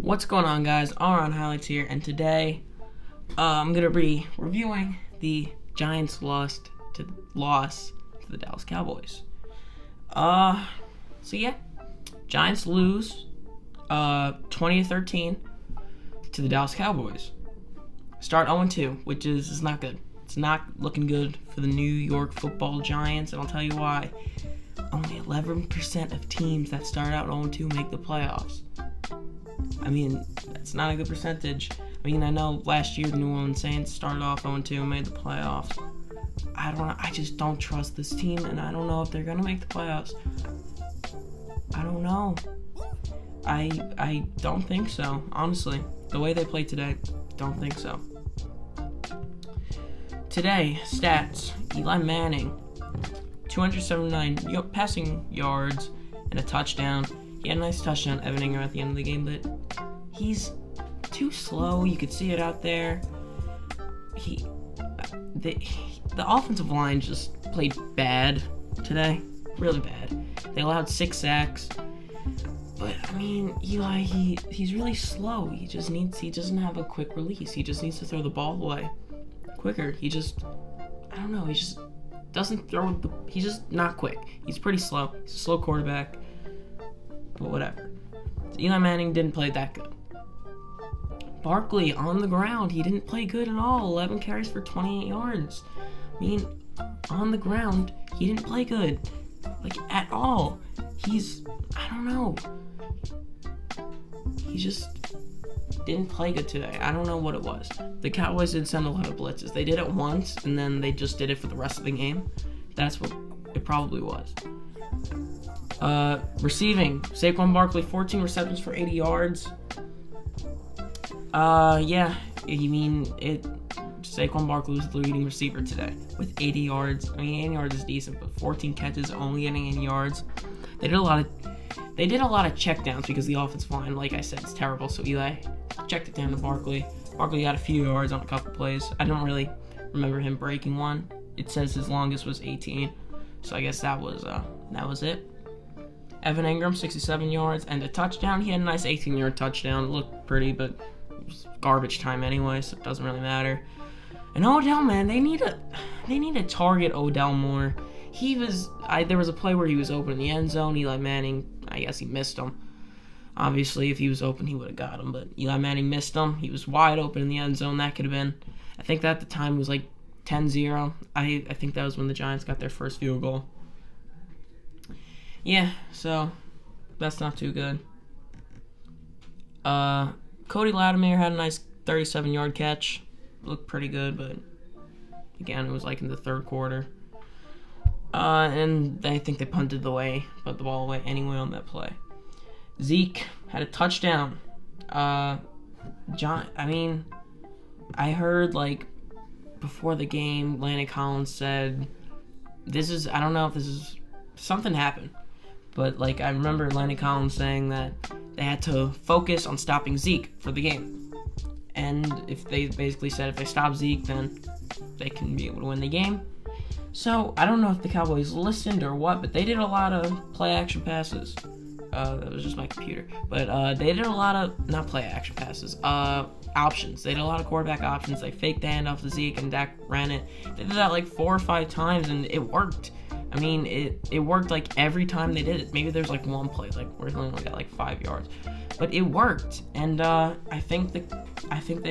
What's going on, guys? All-Around Highlights here, and today I'm going to be reviewing the Giants' loss to the Dallas Cowboys. Giants lose 20-13 to the Dallas Cowboys. Start 0-2, which is not good. It's not looking good for the New York Football Giants, and I'll tell you why. Only 11% of teams that start out 0-2 make the playoffs. I mean, that's not a good percentage. I mean, I know last year the New Orleans Saints started off 0-2 and made the playoffs. I just don't trust this team, and I don't know if they're gonna make the playoffs. I don't know. I don't think so, honestly. The way they played today, don't think so. Today, stats: Eli Manning, 279 passing yards and a touchdown. He had a nice touchdown, Evan Ingram, at the end of the game, but he's too slow. You could see it out there. The offensive line just played bad today, really bad. They allowed 6 sacks, but I mean, Eli, he's really slow. He doesn't have a quick release. He just needs to throw the ball away quicker. He just doesn't throw he's just not quick. He's pretty slow. He's a slow quarterback. But whatever. Eli Manning didn't play that good. Barkley, on the ground, he didn't play good at all. 11 carries for 28 yards. I mean, on the ground, he didn't play good. Like, at all. I don't know. He just didn't play good today. I don't know what it was. The Cowboys did send a lot of blitzes. They did it once, and then they just did it for the rest of the game. That's what it probably was. Receiving, Saquon Barkley, 14 receptions for 80 yards. Saquon Barkley was the leading receiver today with 80 yards. I mean, 80 yards is decent, but 14 catches, only getting 80 yards. They did a lot of checkdowns because the offensive line, like I said, is terrible. So Eli checked it down to Barkley. Barkley got a few yards on a couple plays. I don't really remember him breaking one. It says his longest was 18, so I guess that was it. Evan Ingram, 67 yards and a touchdown. He had a nice 18-yard touchdown. It looked pretty, but it was garbage time anyway, so it doesn't really matter. And Odell, man, they need to target Odell more. There was a play where he was open in the end zone. Eli Manning, I guess he missed him. Obviously, if he was open, he would have got him, but Eli Manning missed him. He was wide open in the end zone. That could have been, I think that at the time was like 10-0. I think that was when the Giants got their first field goal. Yeah, so that's not too good. Cody Latimer had a nice 37-yard catch. Looked pretty good, but again, it was like in the third quarter. And I think they punted the ball away anyway on that play. Zeke had a touchdown. I heard like before the game, Landon Collins said, I don't know if this is, something happened. But, like, I remember Landon Collins saying that they had to focus on stopping Zeke for the game. And if they basically said if they stop Zeke, then they can be able to win the game. So, I don't know if the Cowboys listened or what, but they did a lot of play-action passes. That was just my computer. But they did a lot of, not play-action passes, options. They did a lot of quarterback options. They faked the handoff to Zeke, and Dak ran it. They did that like 4 or 5 times, and it worked. I mean, it worked like every time they did it. Maybe there's like one play like where he only got like 5 yards, but it worked. And I think they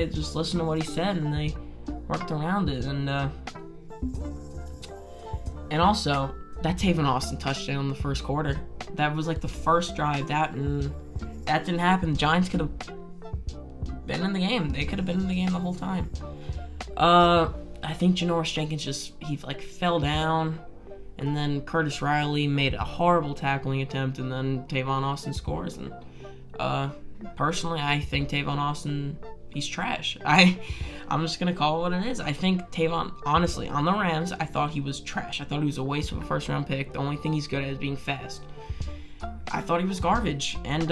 just listened to what he said and they worked around it. And also that Tavon Austin touchdown in the first quarter. That was like the first drive. That didn't happen. The Giants could have been in the game. They could have been in the game the whole time. I think Janoris Jenkins he fell down. And then Curtis Riley made a horrible tackling attempt, and then Tavon Austin scores. And personally, I think Tavon Austin, he's trash. I'm just going to call it what it is. I think Tavon, honestly, on the Rams, I thought he was trash. I thought he was a waste of a first-round pick. The only thing he's good at is being fast. I thought he was garbage. And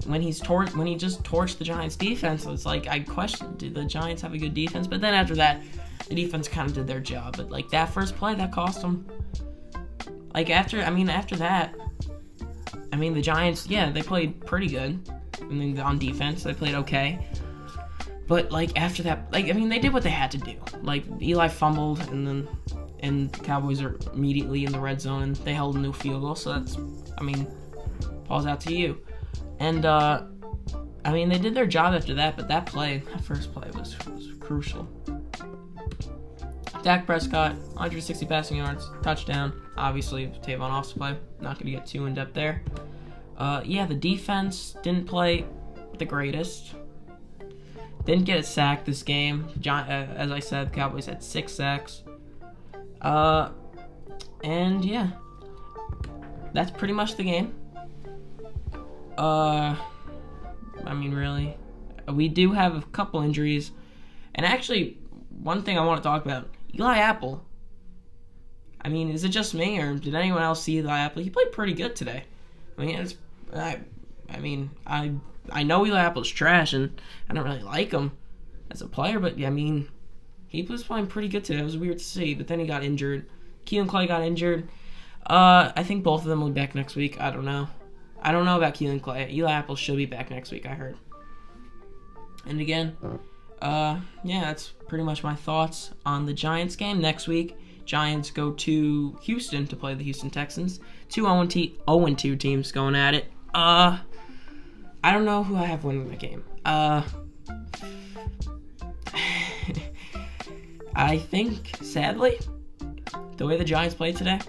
when he just torched the Giants' defense, it's like I questioned, did the Giants have a good defense? But then after that, the defense kind of did their job. But like that first play, that cost them. After that, the Giants, they played pretty good. I mean, on defense, they played okay. But, like, after that, like, I mean, they did what they had to do. Like, Eli fumbled, and the Cowboys are immediately in the red zone, and they held a new field goal, so that's, I mean, balls out to you. And, I mean, they did their job after that, but that first play was crucial. Dak Prescott, 160 passing yards, touchdown. Obviously, Tavon Off's play. Not going to get too in-depth there. Yeah, the defense didn't play the greatest. Didn't get a sack this game. As I said, the Cowboys had 6 sacks. And yeah, that's pretty much the game. I mean, really, we do have a couple injuries, and actually, one thing I want to talk about: Eli Apple. I mean, is it just me, or did anyone else see Eli Apple? He played pretty good today. I mean, I know Eli Apple's trash, and I don't really like him as a player, but I mean, he was playing pretty good today. It was weird to see, but then he got injured. Keelan Clay got injured. I think both of them will be back next week. I don't know. I don't know about Keelan Clay. Eli Apple should be back next week, I heard. And again, yeah, that's pretty much my thoughts on the Giants game. Next week, Giants go to Houston to play the Houston Texans. 2 0-2 teams going at it. I don't know who I have winning the game. I think, sadly, the way the Giants played today,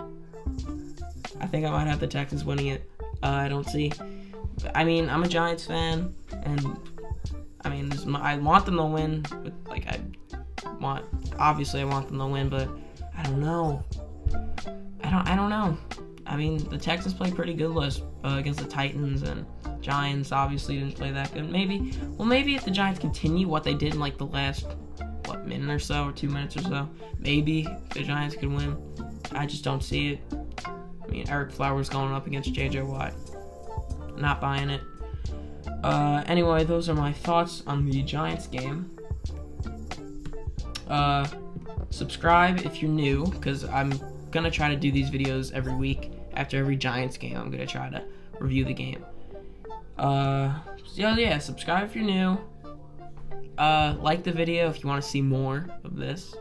I think I might have the Texans winning it. I don't see. I mean, I'm a Giants fan, and I mean, I want them to win. But obviously, I want them to win, but I don't know. I don't know. I mean, the Texans played pretty good against the Titans, and Giants obviously didn't play that good. Maybe if the Giants continue what they did in like the last minute or so, or 2 minutes or so, maybe the Giants could win. I just don't see it. I mean, Eric Flowers going up against J.J. Watt. Not buying it. Anyway, those are my thoughts on the Giants game. Subscribe if you're new, because I'm gonna try to do these videos every week. After every Giants game, I'm gonna try to review the game. Yeah, subscribe if you're new. Like the video if you want to see more of this.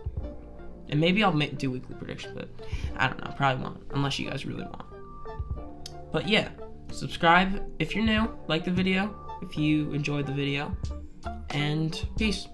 And maybe I'll do weekly predictions, but I don't know. Probably won't, unless you guys really want. But yeah, subscribe if you're new. Like the video if you enjoyed the video. And peace.